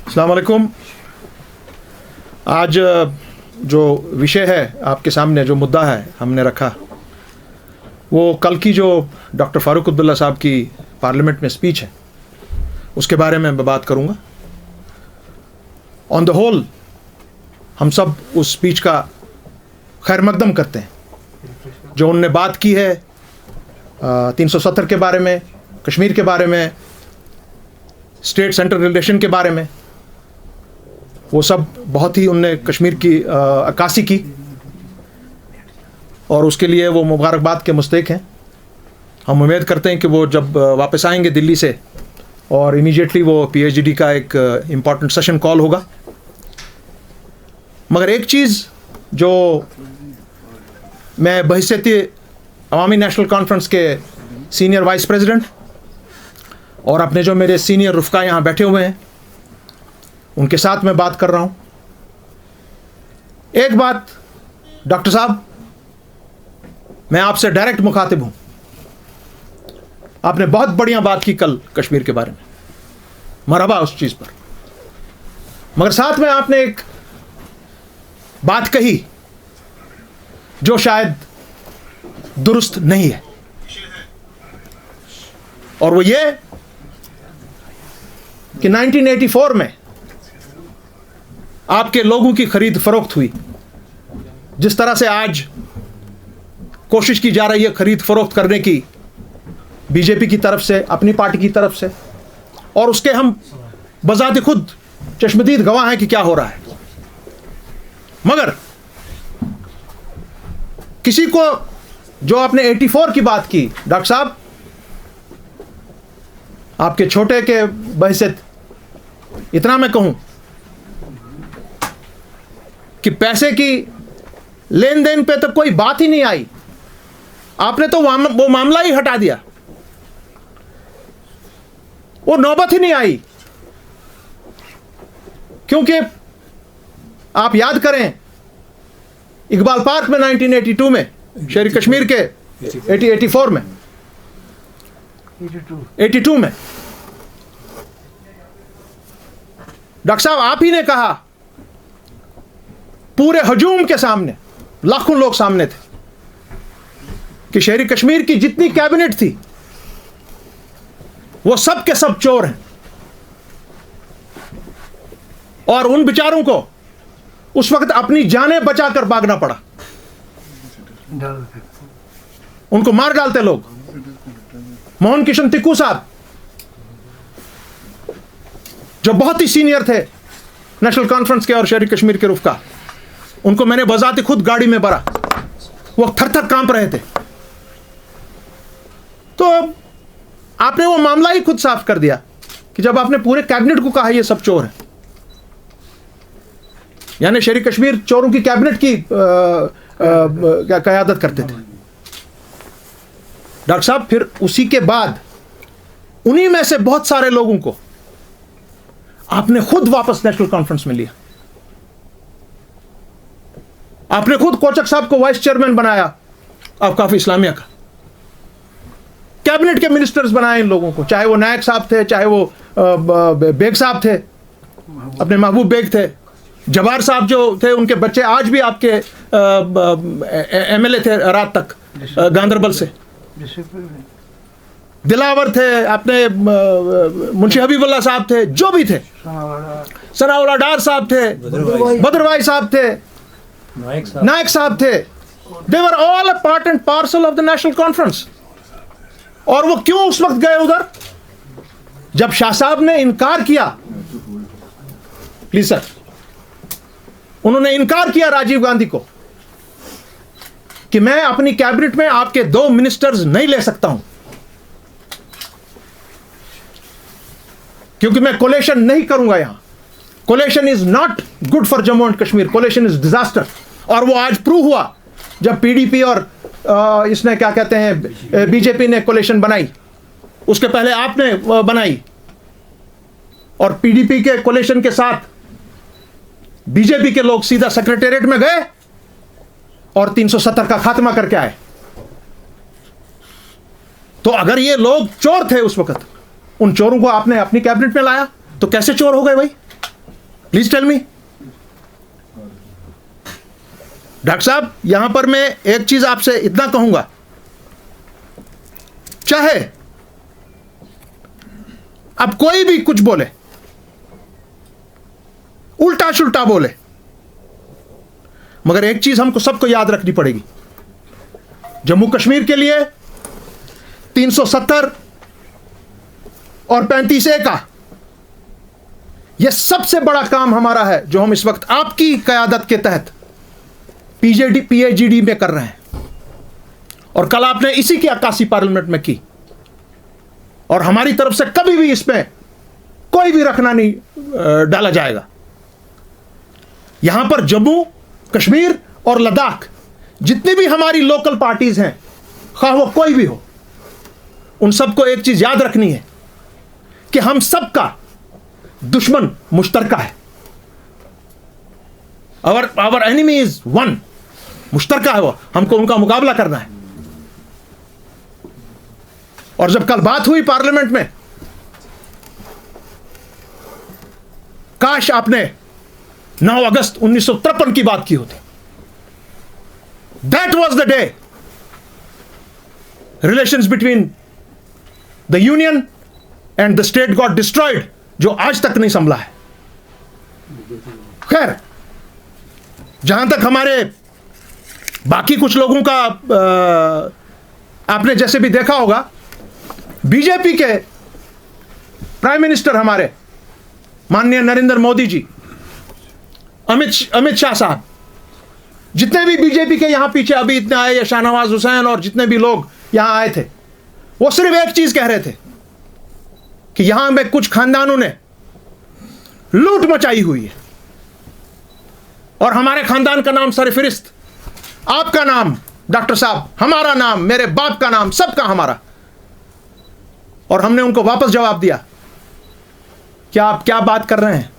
अस्सलाम वालेकुम। आज जो विषय है आपके सामने, जो मुद्दा है हमने रखा, वो कल की जो डॉक्टर फ़ारूक अब्दुल्ला साहब की पार्लियामेंट में स्पीच है, उसके बारे में मैं बात करूंगा। ऑन द होल हम सब उस स्पीच का खैर मकदम करते हैं। जो उनने बात की है 370 के बारे में, कश्मीर के बारे में, स्टेट सेंट्रल रिलेशन के बारे में, वो सब बहुत ही उनने कश्मीर की अक्कासी की और उसके लिए वो मुबारकबाद के मुस्तहिक हैं। हम उम्मीद करते हैं कि वो जब वापस आएंगे दिल्ली से और इमीडिएटली वो पीएचडी का एक इम्पॉर्टेंट सेशन कॉल होगा। मगर एक चीज़ जो मैं बहैसियत अवामी नेशनल कॉन्फ्रेंस के सीनियर वाइस प्रेसिडेंट और अपने जो मेरे सीनियर रुफ़का यहाँ बैठे हुए हैं, उनके साथ मैं बात कर रहा हूँ। एक बात डॉक्टर साहब, मैं आपसे डायरेक्ट मुखातिब हूँ। आपने बहुत बढ़िया बात की कल कश्मीर के बारे में, मरहबा उस चीज़ पर। मगर साथ में आपने एक बात कही जो शायद दुरुस्त नहीं है, और वो ये कि 1984 में आपके लोगों की खरीद फरोख्त हुई। जिस तरह से आज कोशिश की जा रही है खरीद फरोख्त करने की बीजेपी की तरफ से, अपनी पार्टी की तरफ से, और उसके हम बजाते खुद चश्मदीद गवाह हैं कि क्या हो रहा है। मगर किसी को जो आपने 84 की बात की, डॉक्टर साहब, आपके छोटे के बहैसियत इतना मैं कहूं कि पैसे की लेन देन पे तो कोई बात ही नहीं आई। आपने तो वो मामला ही हटा दिया, वो नौबत ही नहीं आई। क्योंकि आप याद करें, इकबाल पार्क में 1982 में, शेर कश्मीर के 84 में, 82 में, डॉक्टर साहब आप ही ने कहा, पूरे हजूम के सामने, लाखों लोग सामने थे, कि शेरी कश्मीर की जितनी कैबिनेट थी वो सब के सब चोर हैं। और उन बेचारों को उस वक्त अपनी जानें बचाकर भागना पड़ा, उनको मार डालते लोग। मोहन किशन तिक्कू साहब, जो बहुत ही सीनियर थे नेशनल कॉन्फ्रेंस के और शहरी कश्मीर के रुफ़का, उनको मैंने बजाते खुद गाड़ी में भरा, वो थर थर कांप रहे थे। तो आपने वो मामला ही खुद साफ कर दिया कि जब आपने पूरे कैबिनेट को कहा ये सब चोर हैं, यानी शहरी कश्मीर चोरों की कैबिनेट की क़यादत करते थे। डॉक्टर साहब, फिर उसी के बाद उन्हीं में से बहुत सारे लोगों को आपने खुद वापस नेशनल कॉन्फ्रेंस में लिया। आपने खुद कोचक साहब को वाइस चेयरमैन बनाया औकाफ इस्लामिया का। कैबिनेट के मिनिस्टर्स बनाए इन लोगों को, चाहे वो नायक साहब थे, चाहे वो बेग साहब थे, अपने महबूब बेग थे, जवार साहब जो थे, उनके बच्चे आज भी आपके एमएलए थे रात तक गांदरबल से, दिलावर थे, अपने मुंशी हबीबुल्लाह साहब थे, जो भी थे, सनाउल्लाह डार साहब थे, बदरवाई साहब थे, नायक साहब थे। They were all a part and parcel of the National Conference. और वो क्यों उस वक्त गए उधर? जब शाह साहब ने इनकार किया, प्लीज सर, उन्होंने इनकार किया राजीव गांधी को कि मैं अपनी कैबिनेट में आपके 2 मिनिस्टर्स नहीं ले सकता हूं, क्योंकि मैं कोलेशन नहीं करूंगा। यहां coalition is not good for Jammu and Kashmir, coalition is disaster. और वो आज प्रूव हुआ जब पीडीपी और इसने क्या कहते हैं बीजेपी ने कोलेशन बनाई, उसके पहले आपने बनाई, और पीडीपी के कोलेशन के साथ बीजेपी के लोग सीधा सेक्रेटेरिएट में गए और 370 का खात्मा करके आए। तो अगर ये लोग चोर थे उस वक्त, उन चोरों को आपने अपनी कैबिनेट में लाया, तो कैसे चोर हो गए भाई? Please tell me. डॉक्टर साहब, यहां पर मैं एक चीज आपसे इतना कहूंगा, चाहे अब कोई भी कुछ बोले, उल्टा सुल्टा बोले, मगर एक चीज हमको सबको याद रखनी पड़ेगी, जम्मू कश्मीर के लिए 370 और 35A का यह सबसे बड़ा काम हमारा है, जो हम इस वक्त आपकी क़यादत के तहत PAGD में कर रहे हैं, और कल आपने इसी की अक्कासी पार्लियामेंट में की, और हमारी तरफ से कभी भी इसमें कोई भी रखना नहीं डाला जाएगा। यहां पर जम्मू कश्मीर और लद्दाख जितनी भी हमारी लोकल पार्टीज हैं, खा वो कोई भी हो, उन सबको एक चीज याद रखनी है कि हम सबका दुश्मन मुश्तरका है। आवर एनिमी इज वन, मुश्तरका है वो, हमको उनका मुकाबला करना है। और जब कल बात हुई पार्लियामेंट में, काश आपने 9 अगस्त 1953 की बात की होती। That was the day relations between the union and the state got destroyed, जो आज तक नहीं संभला है। खैर, जहां तक हमारे बाकी कुछ लोगों का आपने जैसे भी देखा होगा, बीजेपी के प्राइम मिनिस्टर हमारे माननीय नरेंद्र मोदी जी, अमित शाह साहब, जितने भी बीजेपी के यहां पीछे अभी इतने आए, या शाहनवाज हुसैन और जितने भी लोग यहां आए थे, वो सिर्फ एक चीज कह रहे थे कि यहां में कुछ खानदानों ने लूट मचाई हुई है, और हमारे खानदान का नाम सरफहरिस्त, आपका नाम डॉक्टर साहब, हमारा नाम, मेरे बाप का नाम, सबका हमारा। और हमने उनको वापस जवाब दिया कि आप क्या बात कर रहे हैं,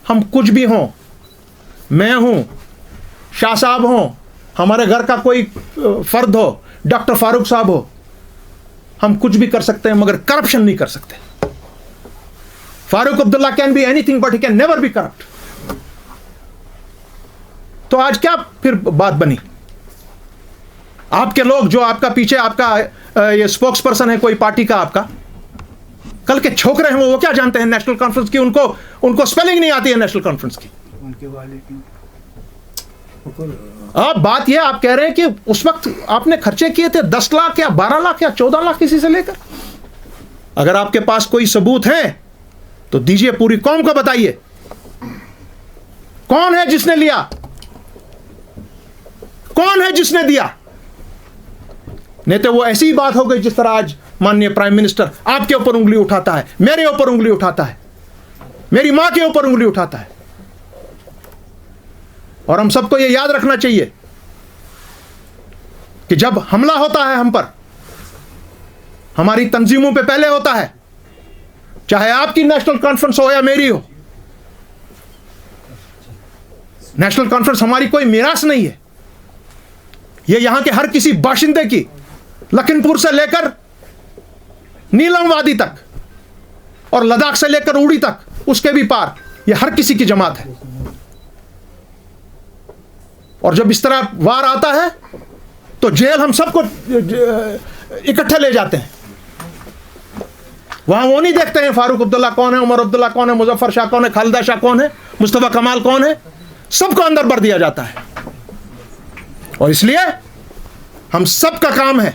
हम कुछ भी हों, मैं हूं, शाह साहब हों, हमारे घर का कोई फर्द हो, डॉक्टर फारूक साहब हो, हम कुछ भी कर सकते हैं मगर करप्शन नहीं कर सकते। Farooq Abdullah can be anything but he can never be corrupt. तो आज क्या फिर बात बनी? आपके लोग जो आपका पीछे, आपका ये स्पोक्स पर्सन है कोई पार्टी का, आपका कल के छोकरे हैं वो क्या जानते हैं नेशनल कॉन्फ्रेंस की? उनको स्पेलिंग नहीं आती है नेशनल कॉन्फ्रेंस की। अब बात यह आप कह रहे हैं कि उस वक्त आपने खर्चे किए थे 10 लाख या 12 लाख या 14 लाख किसी से लेकर। अगर आपके पास कोई सबूत है तो दीजिए, पूरी कौम को बताइए कौन है जिसने लिया, कौन है जिसने दिया। नहीं तो वो ऐसी ही बात हो गई जिस तरह आज माननीय प्राइम मिनिस्टर आपके ऊपर उंगली उठाता है, मेरे ऊपर उंगली उठाता है, मेरी मां के ऊपर उंगली उठाता है। और हम सबको यह याद रखना चाहिए कि जब हमला होता है हम पर, हमारी तंजीमों पे पहले होता है, चाहे आपकी नेशनल कॉन्फ्रेंस हो या मेरी हो। नेशनल कॉन्फ्रेंस हमारी कोई मिरास नहीं है, यह यहां के हर किसी बाशिंदे की, लखनपुर से लेकर नीलम वादी तक और लद्दाख से लेकर उड़ी तक, उसके भी पार, यह हर किसी की जमात है। और जब इस तरह वार आता है तो जेल हम सबको इकट्ठे ले जाते हैं। वहां वो नहीं देखते हैं फारूक अब्दुल्ला कौन है, उमर अब्दुल्ला कौन है, मुजफ्फर शाह कौन है, खालिदा शाह कौन है, मुस्तफा कमाल कौन है, सबको अंदर भर दिया जाता है। और इसलिए हम सबका काम है,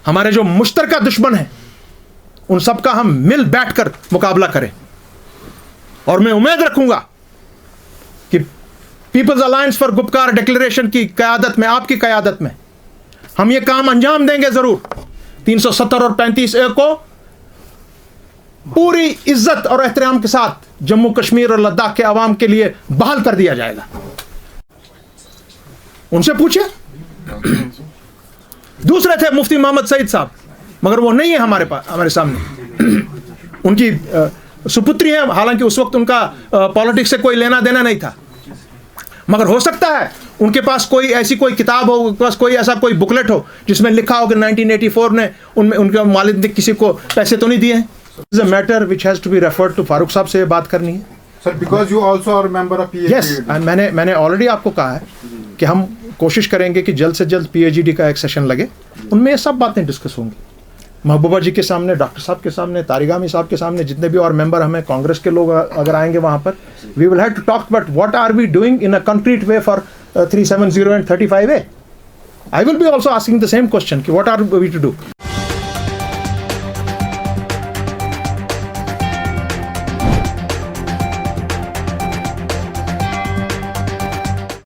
हमारे जो मुश्तरका दुश्मन है उन सबका हम मिल बैठकर मुकाबला करें। और मैं उम्मीद रखूंगा कि people's alliance for Gupkar declaration की क़यादत में, आपकी क़यादत में, हम ये काम अंजाम देंगे जरूर। 370 और 35A को पूरी इज्जत और एहतराम के साथ जम्मू कश्मीर और लद्दाख के अवाम के लिए बहाल कर दिया जाएगा। उनसे पूछे। दूसरे थे मुफ्ती मोहम्मद सईद साहब, मगर वो नहीं है हमारे पास, हमारे सामने। उनकी सुपुत्री है, हालांकि उस वक्त उनका पॉलिटिक्स से कोई लेना देना नहीं था, मगर हो सकता है उनके पास कोई ऐसी कोई किताब हो, उनके पास कोई ऐसा कोई बुकलेट हो जिसमें लिखा हो कि 1984 ने उनके वालिद ने किसी को पैसे तो नहीं दिए हैं। Is a matter which has to be referred to Farooq साहब से बात करनी है sir, because you also are member of PhD। Yes, मैंने ऑलरेडी आपको कहा है कि हम कोशिश करेंगे कि जल्द से जल्द PhD का एक सेशन लगे, उनमें ये सब बातें डिस्कस होंगी, महबूबा जी के सामने, डॉक्टर साहब के सामने, तारिगामी साहब के सामने, जितने भी और मेंबर हमें कांग्रेस के लोग अगर आएंगे वहाँ पर, we will have to talk about what are we doing in a concrete way for 370 and 35A. I will be also asking the same question, what are we to do?